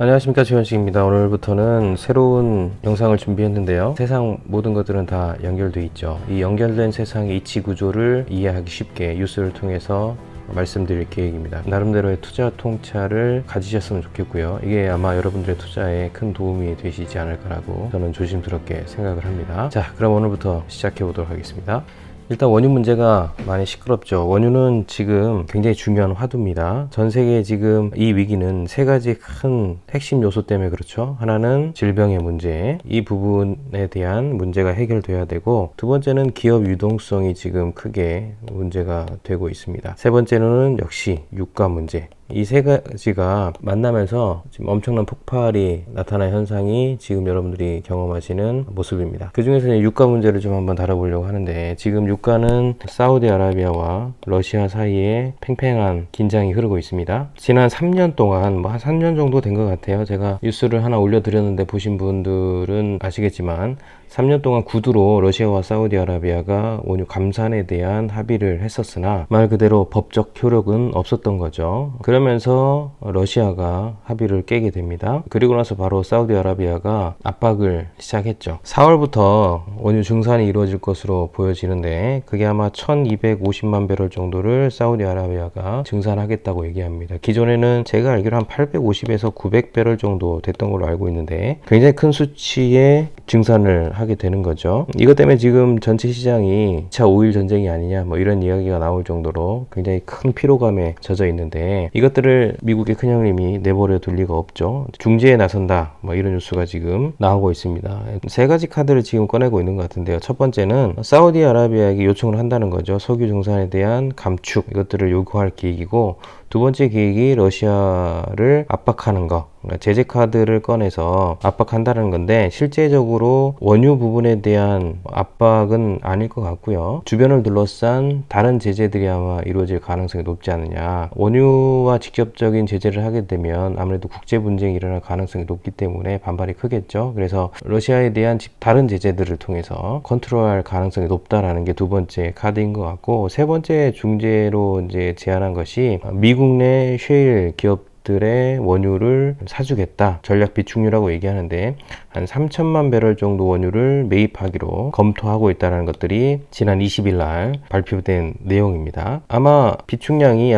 안녕하십니까, 최현식입니다. 오늘부터는 새로운 영상을 준비했는데요. 세상 모든 것들은 다 연결돼 있죠. 이 연결된 세상의 이치 구조를 이해하기 쉽게 뉴스를 통해서 말씀드릴 계획입니다. 나름대로의 투자 통찰을 가지셨으면 좋겠고요. 이게 아마 여러분들의 투자에 큰 도움이 되시지 않을까라고 저는 조심스럽게 생각을 합니다. 자, 그럼 오늘부터 시작해 보도록 하겠습니다. 일단 원유 문제가 많이 시끄럽죠. 원유는 지금 굉장히 중요한 화두입니다. 전 세계에 지금 이 위기는 세 가지 큰 핵심 요소 때문에 그렇죠. 하나는 질병의 문제, 이 부분에 대한 문제가 해결돼야 되고, 두 번째는 기업 유동성이 지금 크게 문제가 되고 있습니다. 세 번째는 역시 유가 문제. 이 세 가지가 만나면서 지금 엄청난 폭발이 나타난 현상이 지금 여러분들이 경험하시는 모습입니다. 그 중에서 유가 문제를 좀 한번 다뤄보려고 하는데, 지금 유가는 사우디아라비아와 러시아 사이에 팽팽한 긴장이 흐르고 있습니다. 지난 3년 동안 한 3년 정도 된 것 같아요. 제가 뉴스를 하나 올려드렸는데 보신 분들은 아시겠지만 3년 동안 구두로 러시아와 사우디아라비아가 원유 감산에 대한 합의를 했었으나 말 그대로 법적 효력은 없었던 거죠. 그러면서 러시아가 합의를 깨게 됩니다. 그리고 나서 바로 사우디아라비아가 압박을 시작했죠. 4월부터 원유 증산이 이루어질 것으로 보여지는데, 그게 아마 1250만 배럴 정도를 사우디아라비아가 증산하겠다고 얘기합니다. 기존에는 제가 알기로 한 850에서 900배럴 정도 됐던 걸로 알고 있는데, 굉장히 큰 수치의 증산을 하게 되는 거죠. 이것 때문에 지금 전체 시장이 2차 오일 전쟁이 아니냐 뭐 이런 이야기가 나올 정도로 굉장히 큰 피로감에 젖어 있는데, 이것들을 미국의 큰형님이 내버려 둘 리가 없죠. 중재에 나선다 뭐 이런 뉴스가 지금 나오고 있습니다. 세 가지 카드를 지금 꺼내고 있는 것 같은데요. 첫 번째는 사우디아라비아에게 요청을 한다는 거죠. 석유 증산에 대한 감축, 이것들을 요구할 계획이고, 두 번째 계획이 러시아를 압박하는 거, 제재 카드를 꺼내서 압박한다는 건데, 실제적으로 원유 부분에 대한 압박은 아닐 것 같고요. 주변을 둘러싼 다른 제재들이 아마 이루어질 가능성이 높지 않느냐. 원유와 직접적인 제재를 하게 되면 아무래도 국제 분쟁이 일어날 가능성이 높기 때문에 반발이 크겠죠. 그래서 러시아에 대한 다른 제재들을 통해서 컨트롤할 가능성이 높다라는 게 두 번째 카드인 것 같고, 세 번째 중재로 이제 제안한 것이 미국 내 셰일 기업들의 원유를 사주겠다, 전략 비축유라고 얘기하는데 한 3천만 배럴 정도 원유를 매입하기로 검토하고 있다는 것들이 지난 20일 날 발표된 내용입니다. 아마 비축량이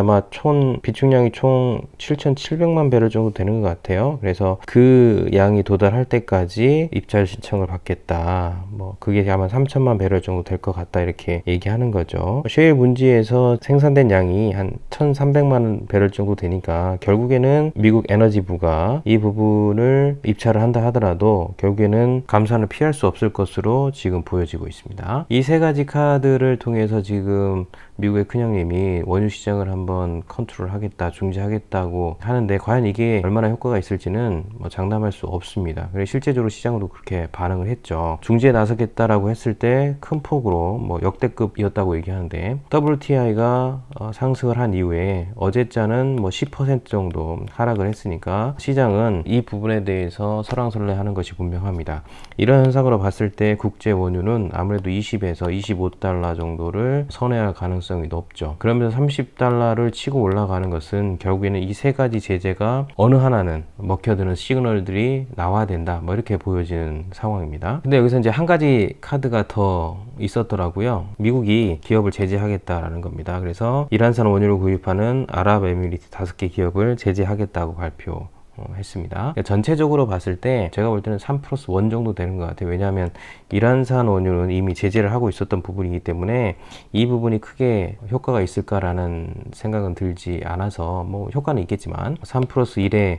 총 7,700만 배럴 정도 되는 것 같아요. 그래서 그 양이 도달할 때까지 입찰 신청을 받겠다. 뭐 그게 아마 3천만 배럴 정도 될 것 같다, 이렇게 얘기하는 거죠. 셰일 분지에서 생산된 양이 한 1,300만 배럴 정도 되니까 결국에는 미국 에너지부가 이 부분을 입찰을 한다 하더라도 결국에는 감산을 피할 수 없을 것으로 지금 보여지고 있습니다. 이 세 가지 카드를 통해서 지금 미국의 큰형님이 원유 시장을 한번 컨트롤하겠다, 중재하겠다고 하는데, 과연 이게 얼마나 효과가 있을지는 뭐 장담할 수 없습니다. 그래서 실제적으로 시장으로 그렇게 반응을 했죠. 중재에 나서겠다라고 했을 때 큰 폭으로 뭐 역대급이었다고 얘기하는데, WTI가 상승을 한 이후에 어제자는 뭐 10% 정도 하락을 했으니까 시장은 이 부분에 대해서 설왕설래하는 것이 분명합니다. 이런 현상으로 봤을 때 국제 원유는 아무래도 20에서 25달러 정도를 선회할 가능성이 높죠. 그러면서 30달러를 치고 올라가는 것은 결국에는 이 세 가지 제재가 어느 하나는 먹혀드는 시그널들이 나와야 된다, 뭐 이렇게 보여지는 상황입니다. 근데 여기서 이제 한 가지 카드가 더 있었더라고요. 미국이 기업을 제재하겠다라는 겁니다. 그래서 이란산 원유를 구입하는 아랍에미리트 5개 기업을 제재하겠다고 발표했습니다. 전체적으로 봤을 때 제가 볼 때는 3+1 정도 되는 것 같아요. 왜냐하면 이란산 원유는 이미 제재를 하고 있었던 부분이기 때문에 이 부분이 크게 효과가 있을까라는 생각은 들지 않아서, 뭐 효과는 있겠지만 3+1의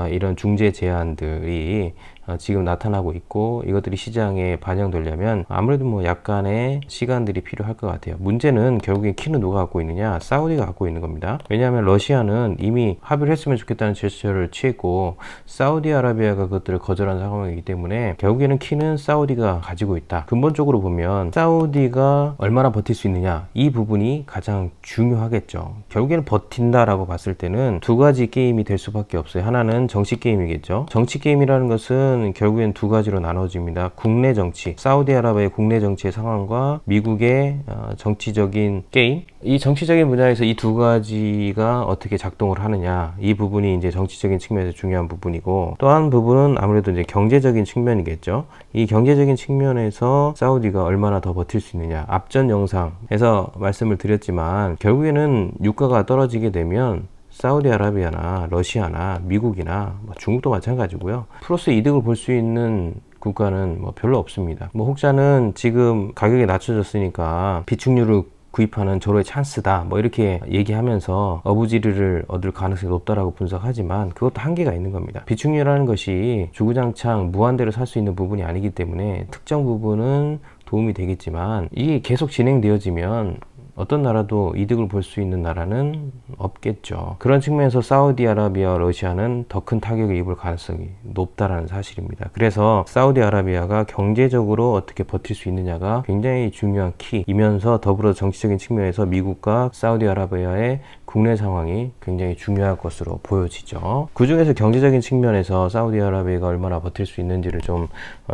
이런 중재 제안들이 지금 나타나고 있고, 이것들이 시장에 반영되려면 아무래도 뭐 약간의 시간들이 필요할 것 같아요. 문제는 결국에 키는 누가 갖고 있느냐? 사우디가 갖고 있는 겁니다. 왜냐하면 러시아는 이미 합의를 했으면 좋겠다는 제스처를 취했고, 사우디아라비아가 그것들을 거절한 상황이기 때문에 결국에는 키는 사우디가 가지고 있다. 근본적으로 보면 사우디가 얼마나 버틸 수 있느냐, 이 부분이 가장 중요하겠죠. 결국에는 버틴다라고 봤을 때는 두 가지 게임이 될 수밖에 없어요. 하나는 이거는 정치 게임이겠죠. 정치 게임이라는 것은 결국엔 두 가지로 나눠집니다. 국내 정치, 사우디아라비아의 국내 정치의 상황과 미국의 정치적인 게임. 이 정치적인 분야에서 이 두 가지가 어떻게 작동을 하느냐, 이 부분이 이제 정치적인 측면에서 중요한 부분이고, 또 한 부분은 아무래도 이제 경제적인 측면이겠죠. 이 경제적인 측면에서 사우디가 얼마나 더 버틸 수 있느냐. 앞전 영상에서 말씀을 드렸지만 결국에는 유가가 떨어지게 되면 사우디아라비아나 러시아나 미국이나 중국도 마찬가지고요. 플러스 이득을 볼 수 있는 국가는 별로 없습니다. 혹자는 지금 가격이 낮춰졌으니까 비축유를 구입하는 절호의 찬스다 이렇게 얘기하면서 어부지리를 얻을 가능성이 높다라고 분석하지만 그것도 한계가 있는 겁니다. 비축유라는 것이 주구장창 무한대로 살 수 있는 부분이 아니기 때문에 특정 부분은 도움이 되겠지만 이게 계속 진행되어지면 어떤 나라도 이득을 볼 수 있는 나라는 없겠죠. 그런 측면에서 사우디아라비아와 러시아는 더 큰 타격을 입을 가능성이 높다라는 사실입니다. 그래서 사우디아라비아가 경제적으로 어떻게 버틸 수 있느냐가 굉장히 중요한 키이면서 더불어 정치적인 측면에서 미국과 사우디아라비아의 국내 상황이 굉장히 중요할 것으로 보여지죠. 그 중에서 경제적인 측면에서 사우디아라비아가 얼마나 버틸 수 있는지를 좀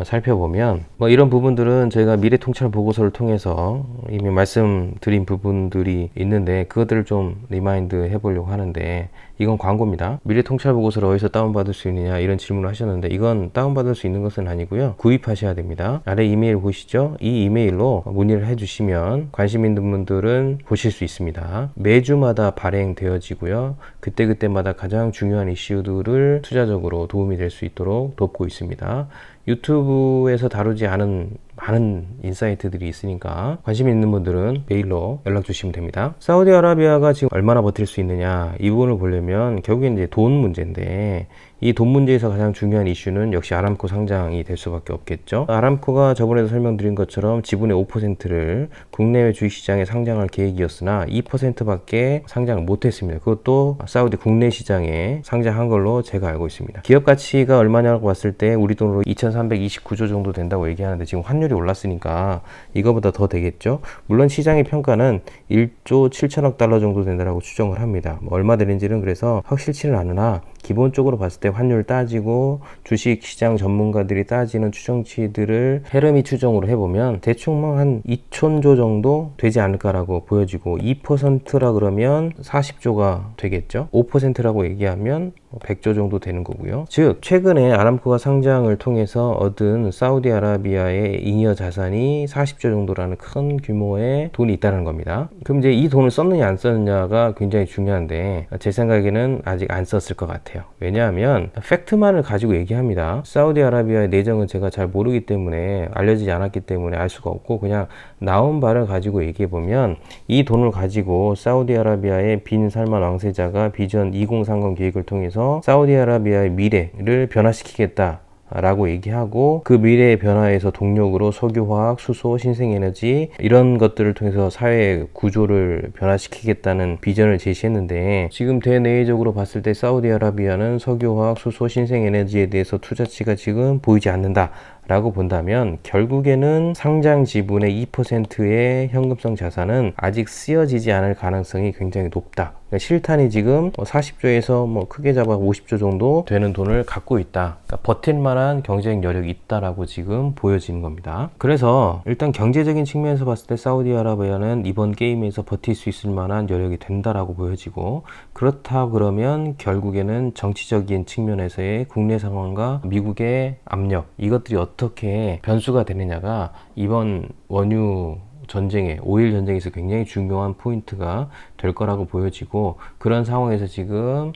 살펴보면 이런 부분들은 저희가 미래통찰 보고서를 통해서 이미 말씀드린 부분들이 있는데 그것들을 좀 리마인드 해보려고 하는데, 이건 광고입니다. 미래통찰 보고서를 어디서 다운받을 수 있느냐 이런 질문을 하셨는데 이건 다운받을 수 있는 것은 아니고요. 구입하셔야 됩니다. 아래 이메일 보시죠. 이 이메일로 문의를 해주시면 관심 있는 분들은 보실 수 있습니다. 매주마다 발행되어지고요. 그때그때마다 가장 중요한 이슈들을 투자적으로 도움이 될 수 있도록 돕고 있습니다. 유튜브에서 다루지 않은 많은 인사이트들이 있으니까 관심 있는 분들은 메일로 연락 주시면 됩니다. 사우디아라비아가 지금 얼마나 버틸 수 있느냐, 이 부분을 보려면 결국엔 이제 돈 문제인데, 이 돈 문제에서 가장 중요한 이슈는 역시 아람코 상장이 될 수밖에 없겠죠. 아람코가 저번에도 설명드린 것처럼 지분의 5%를 국내외 주식시장에 상장할 계획이었으나 2%밖에 상장을 못했습니다. 그것도 사우디 국내 시장에 상장한 걸로 제가 알고 있습니다. 기업 가치가 얼마냐고 봤을 때 우리 돈으로 2329조 정도 된다고 얘기하는데 지금 환율이 올랐으니까 이거보다 더 되겠죠. 물론 시장의 평가는 1조 7천억 달러 정도 된다고 추정을 합니다. 얼마 되는지는 그래서 확실치는 않으나 기본적으로 봤을 때 환율 따지고 주식시장 전문가들이 따지는 추정치들을 헤르미 추정으로 해보면 대충 한 2천조 정도 되지 않을까라고 보여지고, 2%라 그러면 40조가 되겠죠. 5%라고 얘기하면 100조 정도 되는 거고요. 즉 최근에 아람코가 상장을 통해서 얻은 사우디아라비아의 잉여 자산이 40조 정도라는 큰 규모의 돈이 있다는 겁니다. 그럼 이제 이 돈을 썼느냐 안 썼느냐가 굉장히 중요한데 제 생각에는 아직 안 썼을 것 같아요. 왜냐하면 팩트만을 가지고 얘기합니다. 사우디아라비아의 내정은 제가 잘 모르기 때문에, 알려지지 않았기 때문에 알 수가 없고, 그냥 나온 바를 가지고 얘기해보면 이 돈을 가지고 사우디아라비아의 빈 살만 왕세자가 비전 2030 계획을 통해서 사우디아라비아의 미래를 변화시키겠다 라고 얘기하고, 그 미래의 변화에서 동력으로 석유화학, 수소, 신생에너지 이런 것들을 통해서 사회 구조를 변화시키겠다는 비전을 제시했는데, 지금 대내적으로 봤을 때 사우디아라비아는 석유화학, 수소, 신생에너지에 대해서 투자치가 지금 보이지 않는다 라고 본다면 결국에는 상장 지분의 2%의 현금성 자산은 아직 쓰여지지 않을 가능성이 굉장히 높다. 그러니까 실탄이 지금 40조에서 크게 잡아 50조 정도 되는 돈을 갖고 있다. 그러니까 버틸 만한 경제적 여력이 있다라고 지금 보여지는 겁니다. 그래서 일단 경제적인 측면에서 봤을 때 사우디아라비아는 이번 게임에서 버틸 수 있을 만한 여력이 된다라고 보여지고, 그렇다 그러면 결국에는 정치적인 측면에서의 국내 상황과 미국의 압력, 이것들이 어떻게 변수가 되느냐가 이번 원유 전쟁에, 오일 전쟁에서 굉장히 중요한 포인트가 될 거라고 보여지고, 그런 상황에서 지금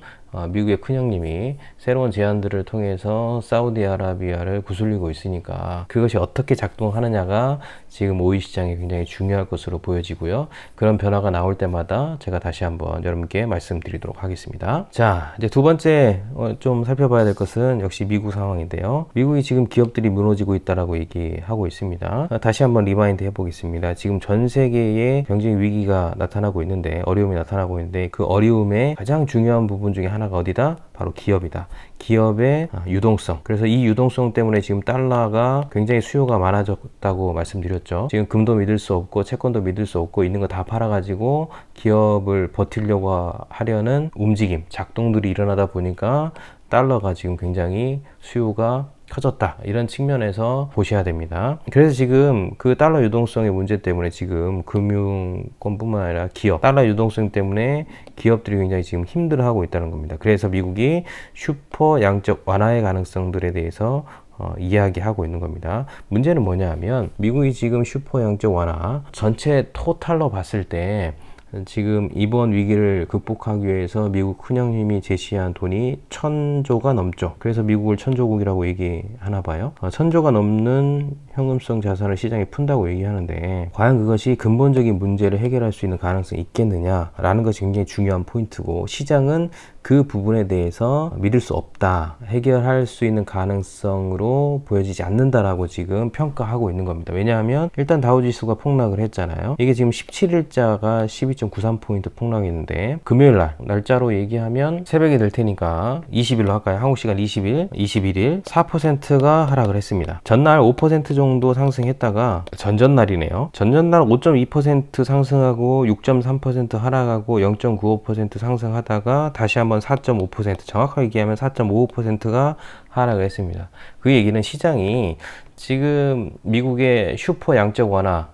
미국의 큰형님이 새로운 제안들을 통해서 사우디아라비아를 구슬리고 있으니까 그것이 어떻게 작동하느냐가 지금 오일 시장에 굉장히 중요할 것으로 보여지고요. 그런 변화가 나올 때마다 제가 다시 한번 여러분께 말씀드리도록 하겠습니다. 자, 이제 두 번째 좀 살펴봐야 될 것은 역시 미국 상황인데요. 미국이 지금 기업들이 무너지고 있다라고 얘기하고 있습니다. 다시 한번 리마인드 해보겠습니다. 지금 전 세계에 경제 위기가 나타나고 있는데, 어려움이 나타나고 있는데, 그 어려움의 가장 중요한 부분 중에 하나가 어디다? 바로 기업이다. 기업의 유동성. 그래서 이 유동성 때문에 지금 달러가 굉장히 수요가 많아졌다고 말씀드렸죠. 지금 금도 믿을 수 없고 채권도 믿을 수 없고 있는 거 다 팔아가지고 기업을 버티려고 하려는 움직임, 작동들이 일어나다 보니까 달러가 지금 굉장히 수요가 커졌다, 이런 측면에서 보셔야 됩니다. 그래서 지금 그 달러 유동성의 문제 때문에 지금 금융권뿐만 아니라 기업, 달러 유동성 때문에 기업들이 굉장히 지금 힘들어하고 있다는 겁니다. 그래서 미국이 슈퍼 양적 완화의 가능성들에 대해서 이야기하고 있는 겁니다. 문제는 뭐냐 하면 미국이 지금 슈퍼 양적 완화 전체 토탈로 봤을 때 지금 이번 위기를 극복하기 위해서 미국 큰형님이 제시한 돈이 1,000조가 넘죠. 그래서 미국을 천조국이라고 얘기하나 봐요. 1,000조가 넘는 현금성 자산을 시장에 푼다고 얘기하는데 과연 그것이 근본적인 문제를 해결할 수 있는 가능성이 있겠느냐라는 것이 굉장히 중요한 포인트고, 시장은 그 부분에 대해서 믿을 수 없다, 해결할 수 있는 가능성으로 보여지지 않는다라고 지금 평가하고 있는 겁니다. 왜냐하면 일단 다우지수가 폭락을 했잖아요. 이게 지금 17일자가 12.93포인트 폭락했는데, 금요일날 날짜로 얘기하면 새벽이 될 테니까 20일로 할까요? 한국 시간 21일 4%가 하락을 했습니다. 전날 5% 정도 상승했다가 전전날이네요. 전전날 5.2% 상승하고 6.3% 하락하고 0.95% 상승하다가 다시 한번 4.5%, 정확하게 얘기하면 4.55%가 하락을 했습니다. 그 얘기는 시장이 지금 미국의 슈퍼 양적 완화,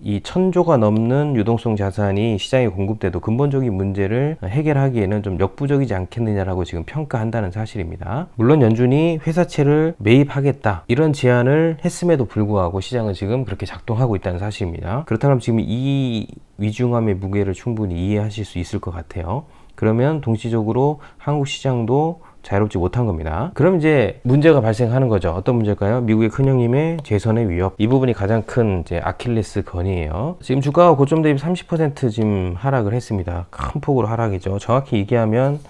이 1,000조가 넘는 유동성 자산이 시장에 공급돼도 근본적인 문제를 해결하기에는 좀 역부족이지 않겠느냐라고 지금 평가한다는 사실입니다. 물론 연준이 회사채를 매입하겠다, 이런 제안을 했음에도 불구하고 시장은 지금 그렇게 작동하고 있다는 사실입니다. 그렇다면 지금 이 위중함의 무게를 충분히 이해하실 수 있을 것 같아요. 그러면 동시적으로 한국 시장도 자유롭지 못한 겁니다. 그럼 이제 문제가 발생하는 거죠. 어떤 문제일까요? 미국의 큰형님의 재선의 위협. 이 부분이 가장 큰 이제 아킬레스 건이에요. 지금 주가가 고점 대비 30% 지금 하락을 했습니다. 큰 폭으로 하락이죠. 정확히 얘기하면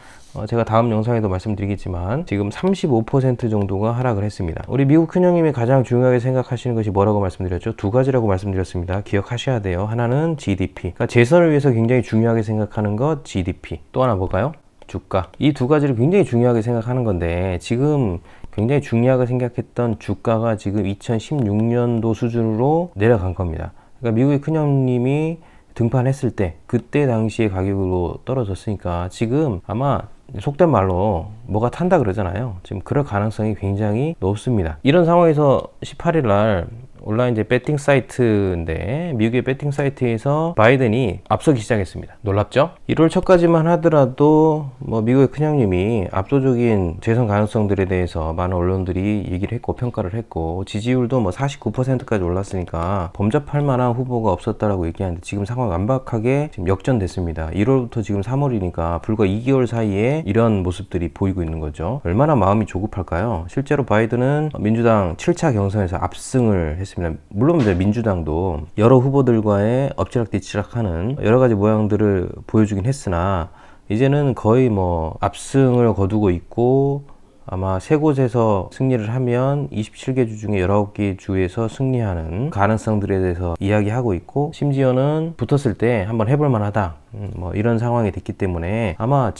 제가 다음 영상에도 말씀드리겠지만 지금 35% 정도가 하락을 했습니다. 우리 미국 큰형님이 가장 중요하게 생각하시는 것이 뭐라고 말씀드렸죠? 두 가지라고 말씀드렸습니다. 기억하셔야 돼요. 하나는 GDP. 그러니까 재선을 위해서 굉장히 중요하게 생각하는 것 GDP. 또 하나 뭘까요? 주가. 이 두 가지를 굉장히 중요하게 생각하는 건데, 지금 굉장히 중요하게 생각했던 주가가 지금 2016년도 수준으로 내려간 겁니다. 그러니까 미국의 큰형님이 등판했을 때 그때 당시의 가격으로 떨어졌으니까 지금 아마 속된 말로 뭐가 탄다 그러잖아요. 지금 그럴 가능성이 굉장히 높습니다. 이런 상황에서 18일 날 온라인 이제 배팅 사이트인데, 미국의 배팅 사이트에서 바이든이 앞서기 시작했습니다. 놀랍죠? 1월 초까지만 하더라도 뭐 미국의 큰형님이 압도적인 재선 가능성들에 대해서 많은 언론들이 얘기를 했고 평가를 했고, 지지율도 뭐 49%까지 올랐으니까 범접할 만한 후보가 없었다라고 얘기하는데, 지금 상황 완박하게 지금 역전됐습니다. 1월부터 지금 3월이니까 불과 2개월 사이에 이런 모습들이 보이고 있는 거죠. 얼마나 마음이 조급할까요? 실제로 바이든은 민주당 7차 경선에서 압승을 했습니다. 물론 이제 민주당도 여러 후보들과의 엎치락뒤치락하는 여러 가지 모양들을 보여주긴 했으나 이제는 거의 뭐 압승을 거두고 있고, 아마 세 곳에서 승리를 하면 27개 주 중에 19개 주에서 승리하는 가능성들에 대해서 이야기하고 있고, 심지어는 붙었을 때 한번 해볼 만하다, 뭐 이런 상황이 됐기 때문에 아마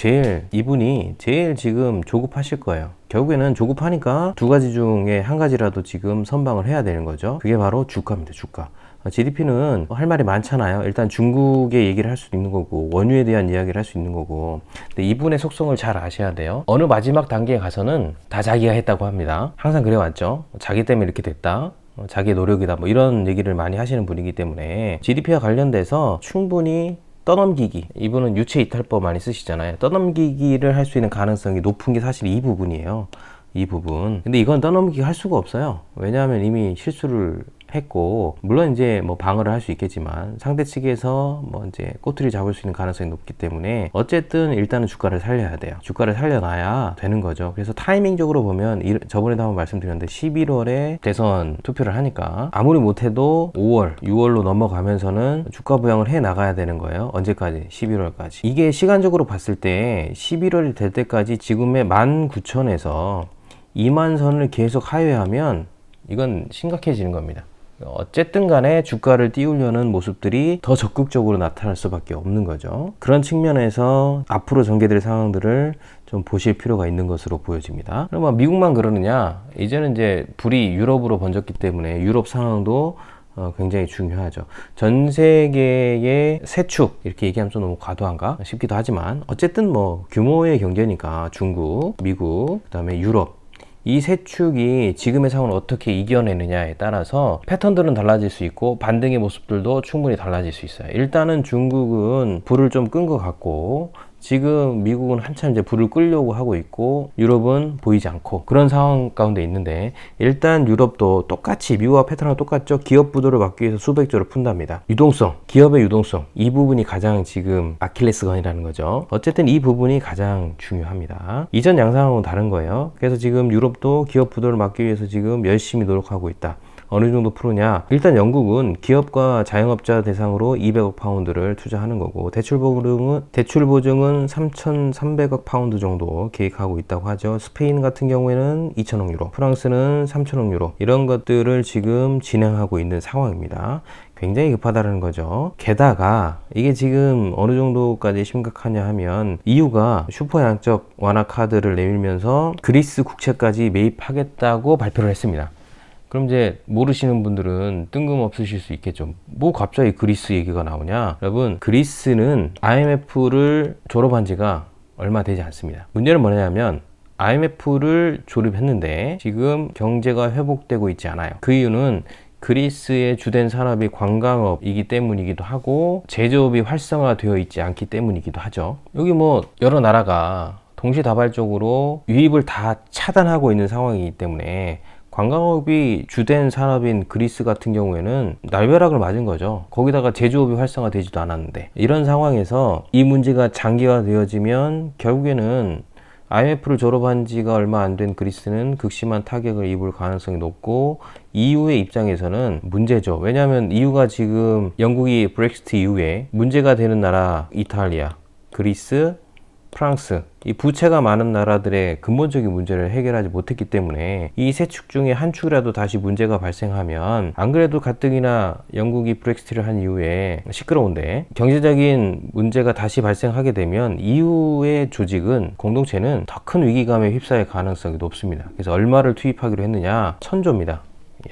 이분이 제일 지금 조급하실 거예요. 결국에는 조급하니까 두 가지 중에 한 가지라도 지금 선방을 해야 되는 거죠. 그게 바로 주가입니다. 주가. GDP는 할 말이 많잖아요. 일단 중국의 얘기를 할 수 있는 거고, 원유에 대한 이야기를 할 수 있는 거고, 근데 이분의 속성을 잘 아셔야 돼요. 어느 마지막 단계에 가서는 다 자기가 했다고 합니다. 항상 그래왔죠. 자기 때문에 이렇게 됐다, 자기의 노력이다, 뭐 이런 얘기를 많이 하시는 분이기 때문에 GDP와 관련돼서 충분히 떠넘기기, 이분은 유체 이탈법 많이 쓰시잖아요. 떠넘기기를 할 수 있는 가능성이 높은 게 사실 이 부분이에요. 이 부분. 근데 이건 떠넘기기 할 수가 없어요. 왜냐하면 이미 실수를 했고, 물론 이제 뭐 방어를 할 수 있겠지만 상대 측에서 뭐 이제 꼬투리 잡을 수 있는 가능성이 높기 때문에 어쨌든 일단은 주가를 살려야 돼요. 주가를 살려놔야 되는 거죠. 그래서 타이밍적으로 보면 저번에도 한번 말씀드렸는데 11월에 대선 투표를 하니까 아무리 못해도 5월, 6월로 넘어가면서는 주가 부양을 해 나가야 되는 거예요. 언제까지? 11월까지. 이게 시간적으로 봤을 때 11월이 될 때까지 지금의 19,000에서 2만 선을 계속 하회하면 이건 심각해지는 겁니다. 어쨌든 간에 주가를 띄우려는 모습들이 더 적극적으로 나타날 수밖에 없는 거죠. 그런 측면에서 앞으로 전개될 상황들을 좀 보실 필요가 있는 것으로 보여집니다. 그럼 미국만 그러느냐? 이제는 이제 불이 유럽으로 번졌기 때문에 유럽 상황도 굉장히 중요하죠. 전 세계의 세축 이렇게 얘기하면 좀 너무 과도한가 싶기도 하지만 어쨌든 뭐 규모의 경제니까 중국, 미국, 그다음에 유럽 이 세 축이 지금의 상황을 어떻게 이겨내느냐에 따라서 패턴들은 달라질 수 있고 반등의 모습들도 충분히 달라질 수 있어요. 일단은 중국은 불을 좀 끈 것 같고 지금 미국은 한참 이제 불을 끌려고 하고 있고 유럽은 보이지 않고 그런 상황 가운데 있는데 일단 유럽도 똑같이 미국과 패턴과 똑같죠. 기업 부도를 막기 위해서 수백 조를 푼답니다. 유동성, 기업의 유동성 이 부분이 가장 지금 아킬레스건이라는 거죠. 어쨌든 이 부분이 가장 중요합니다. 이전 양상하고는 다른 거예요. 그래서 지금 유럽도 기업 부도를 막기 위해서 지금 열심히 노력하고 있다. 어느 정도 푸느냐? 일단 영국은 기업과 자영업자 대상으로 200억 파운드를 투자하는 거고 대출 보증은 3,300억 파운드 정도 계획하고 있다고 하죠. 스페인 같은 경우에는 2천억 유로, 프랑스는 3천억 유로 이런 것들을 지금 진행하고 있는 상황입니다. 굉장히 급하다는 거죠. 게다가 이게 지금 어느 정도까지 심각하냐 하면 EU가 슈퍼 양적 완화 카드를 내밀면서 그리스 국채까지 매입하겠다고 발표를 했습니다. 그럼 이제 모르시는 분들은 뜬금없으실 수 있겠죠. 뭐 갑자기 그리스 얘기가 나오냐? 여러분, 그리스는 IMF를 졸업한 지가 얼마 되지 않습니다. 문제는 뭐냐면 IMF를 졸업했는데 지금 경제가 회복되고 있지 않아요. 그 이유는 그리스의 주된 산업이 관광업이기 때문이기도 하고 제조업이 활성화되어 있지 않기 때문이기도 하죠. 여기 뭐 여러 나라가 동시다발적으로 유입을 다 차단하고 있는 상황이기 때문에 관광업이 주된 산업인 그리스 같은 경우에는 날벼락을 맞은 거죠. 거기다가 제조업이 활성화되지도 않았는데 이런 상황에서 이 문제가 장기화되어지면 결국에는 IMF를 졸업한 지가 얼마 안 된 그리스는 극심한 타격을 입을 가능성이 높고 EU의 입장에서는 문제죠. 왜냐하면 EU가 지금 영국이 브렉시트 이후에 문제가 되는 나라 이탈리아, 그리스, 프랑스 이 부채가 많은 나라들의 근본적인 문제를 해결하지 못했기 때문에 이 세 축 중에 한 축이라도 다시 문제가 발생하면 안 그래도 가뜩이나 영국이 브렉시트를 한 이후에 시끄러운데 경제적인 문제가 다시 발생하게 되면 EU의 조직은 공동체는 더 큰 위기감에 휩싸일 가능성이 높습니다. 그래서 얼마를 투입하기로 했느냐? 1,000조입니다.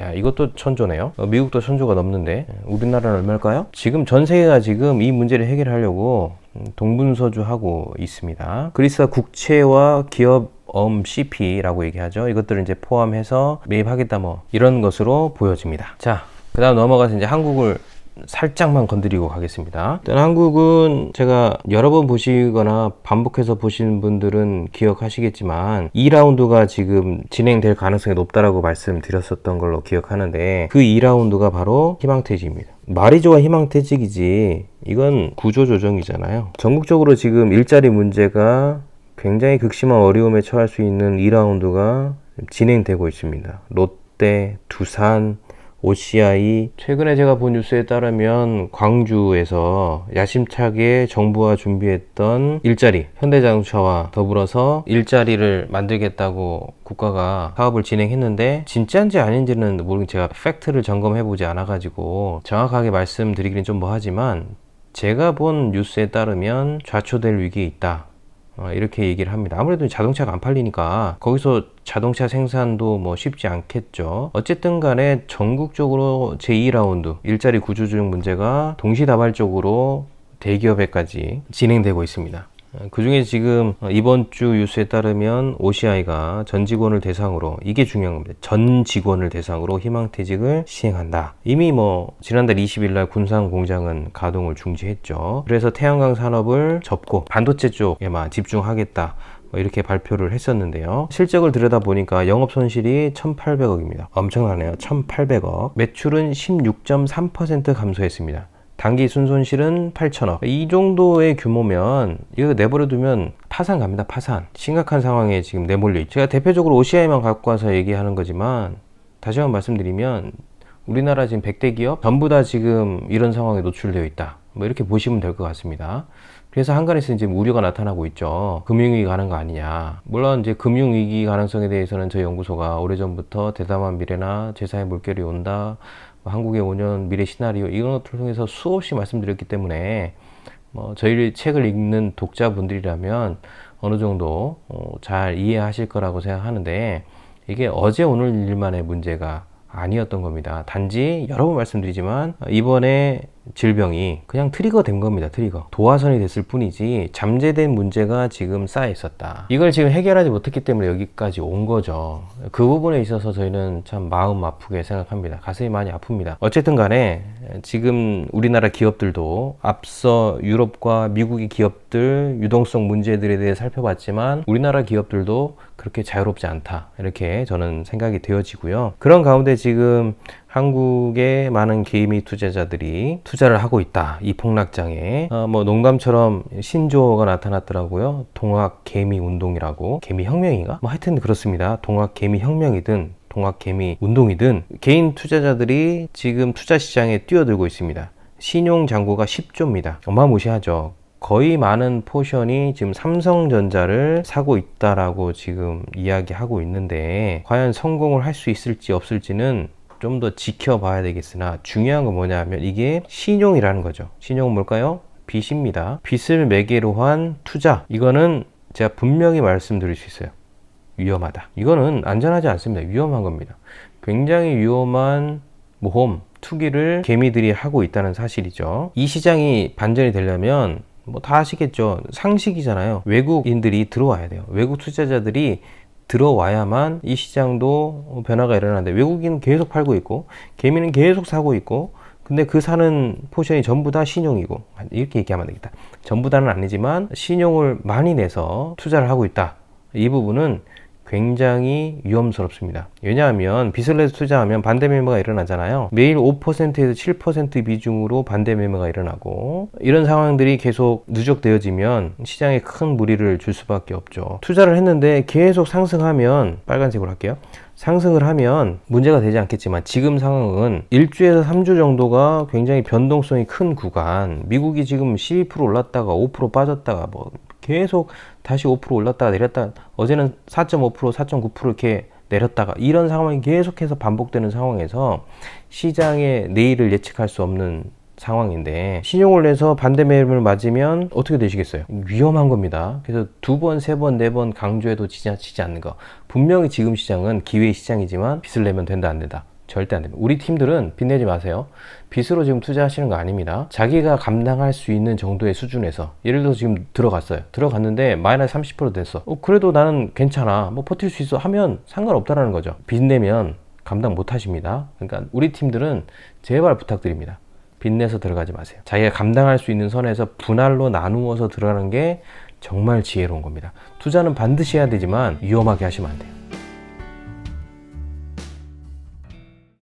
야, 이것도 1,000조네요. 미국도 1,000조가 넘는데 우리나라는 얼마일까요? 지금 전 세계가 지금 이 문제를 해결하려고 동분서주하고 있습니다. 그리스가 국채와 기업 CP라고 얘기하죠. 이것들을 이제 포함해서 매입하겠다 뭐 이런 것으로 보여집니다. 자, 그 다음 넘어가서 이제 한국을 살짝만 건드리고 가겠습니다. 일단 한국은 제가 여러 번 보시거나 반복해서 보시는 분들은 기억하시겠지만 2라운드가 지금 진행될 가능성이 높다라고 말씀드렸었던 걸로 기억하는데 그 2라운드가 바로 희망퇴직입니다. 말이 좋아 희망퇴직이지 이건 구조조정이잖아요. 전국적으로 지금 일자리 문제가 굉장히 극심한 어려움에 처할 수 있는 2라운드가 진행되고 있습니다. 롯데, 두산, OCI 최근에 제가 본 뉴스에 따르면 광주에서 야심차게 정부가 준비했던 일자리 현대자동차와 더불어서 일자리를 만들겠다고 국가가 사업을 진행했는데 진짜인지 아닌지는 모르겠는데 제가 팩트를 점검해 보지 않아 가지고 정확하게 말씀드리기는 좀 뭐하지만 제가 본 뉴스에 따르면 좌초될 위기에 있다. 이렇게 얘기를 합니다. 아무래도 자동차가 안 팔리니까 거기서 자동차 생산도 뭐 쉽지 않겠죠. 어쨌든 간에 전국적으로 제2라운드 일자리 구조조정 문제가 동시다발적으로 대기업에까지 진행되고 있습니다. 그 중에 지금 이번 주 뉴스에 따르면 OCI가 전 직원을 대상으로 이게 중요한 겁니다. 전 직원을 대상으로 희망퇴직을 시행한다. 이미 뭐 지난달 20일 날 군산 공장은 가동을 중지했죠. 그래서 태양광 산업을 접고 반도체 쪽에만 집중하겠다. 이렇게 발표를 했었는데요. 실적을 들여다보니까 영업손실이 1,800억입니다. 엄청나네요. 1,800억. 매출은 16.3% 감소했습니다. 단기 순손실은 8천억. 이 정도의 규모면 이거 내버려두면 파산 갑니다. 파산. 심각한 상황에 지금 내몰려 있죠. 제가 대표적으로 OCI만 갖고 와서 얘기하는 거지만 다시 한번 말씀드리면 우리나라 지금 100대 기업 전부 다 지금 이런 상황에 노출되어 있다. 뭐 이렇게 보시면 될 것 같습니다. 그래서 한간에서 지금 우려가 나타나고 있죠. 금융위기 가는 거 아니냐. 물론 이제 금융위기 가능성에 대해서는 저희 연구소가 오래전부터 대담한 미래나 제사의 물결이 온다. 한국의 5년 미래 시나리오 이런 것들을 통해서 수없이 말씀드렸기 때문에 저희 책을 읽는 독자분들이라면 어느 정도 잘 이해하실 거라고 생각하는데 이게 어제 오늘 일만의 문제가 아니었던 겁니다. 단지 여러 번 말씀드리지만 이번에 질병이 그냥 트리거 된 겁니다. 트리거. 도화선이 됐을 뿐이지 잠재된 문제가 지금 쌓여 있었다. 이걸 지금 해결하지 못했기 때문에 여기까지 온 거죠. 그 부분에 있어서 저희는 참 마음 아프게 생각합니다. 가슴이 많이 아픕니다. 어쨌든 간에 지금 우리나라 기업들도 앞서 유럽과 미국의 기업들 유동성 문제들에 대해 살펴봤지만 우리나라 기업들도 그렇게 자유롭지 않다. 이렇게 저는 생각이 되어지고요. 그런 가운데 지금 한국의 많은 개미 투자자들이 투자를 하고 있다. 이 폭락장에 뭐 농담처럼 신조어가 나타났더라고요. 동학 개미 운동이라고. 개미 혁명인가? 뭐 하여튼 그렇습니다. 동학 개미 혁명이든 동학 개미 운동이든 개인 투자자들이 지금 투자 시장에 뛰어들고 있습니다. 신용 잔고가 10조입니다. 어마무시하죠. 거의 많은 포션이 지금 삼성전자를 사고 있다라고 지금 이야기하고 있는데 과연 성공을 할 수 있을지 없을지는 좀 더 지켜봐야 되겠으나 중요한 건 뭐냐면 이게 신용이라는 거죠. 신용은 뭘까요? 빚입니다. 빚을 매개로 한 투자. 이거는 제가 분명히 말씀드릴 수 있어요. 위험하다. 이거는 안전하지 않습니다. 위험한 겁니다. 굉장히 위험한 모험, 투기를 개미들이 하고 있다는 사실이죠. 이 시장이 반전이 되려면 뭐 다 아시겠죠. 상식이잖아요. 외국인들이 들어와야 돼요. 외국 투자자들이 들어와야만 이 시장도 변화가 일어나는데 외국인은 계속 팔고 있고 개미는 계속 사고 있고 근데 그 사는 포션이 전부 다 신용이고 이렇게 얘기하면 되겠다. 전부 다는 아니지만 신용을 많이 내서 투자를 하고 있다. 이 부분은 굉장히 위험스럽습니다. 왜냐하면 빚을 내서 투자하면 반대 매매가 일어나잖아요. 매일 5%에서 7% 비중으로 반대 매매가 일어나고 이런 상황들이 계속 누적되어지면 시장에 큰 무리를 줄 수밖에 없죠. 투자를 했는데 계속 상승하면 빨간색으로 할게요. 상승을 하면 문제가 되지 않겠지만 지금 상황은 1주에서 3주 정도가 굉장히 변동성이 큰 구간. 미국이 지금 12% 올랐다가 5% 빠졌다가 뭐 계속 다시 5% 올랐다가 내렸다가 어제는 4.5%, 4.9% 이렇게 내렸다가 이런 상황이 계속해서 반복되는 상황에서 시장의 내일을 예측할 수 없는 상황인데 신용을 내서 반대 매매를 맞으면 어떻게 되시겠어요? 위험한 겁니다. 그래서 2번, 3번, 4번 강조해도 지나치지 않는 거. 분명히 지금 시장은 기회의 시장이지만 빚을 내면 된다 안 된다. 절대 안 됩니다. 우리 팀들은 빚내지 마세요. 빚으로 지금 투자하시는 거 아닙니다. 자기가 감당할 수 있는 정도의 수준에서 예를 들어서 지금 들어갔어요. 들어갔는데 마이너스 30% 됐어. 그래도 나는 괜찮아. 뭐 버틸 수 있어 하면 상관없다라는 거죠. 빚내면 감당 못 하십니다. 그러니까 우리 팀들은 제발 부탁드립니다. 빚내서 들어가지 마세요. 자기가 감당할 수 있는 선에서 분할로 나누어서 들어가는 게 정말 지혜로운 겁니다. 투자는 반드시 해야 되지만 위험하게 하시면 안 돼요.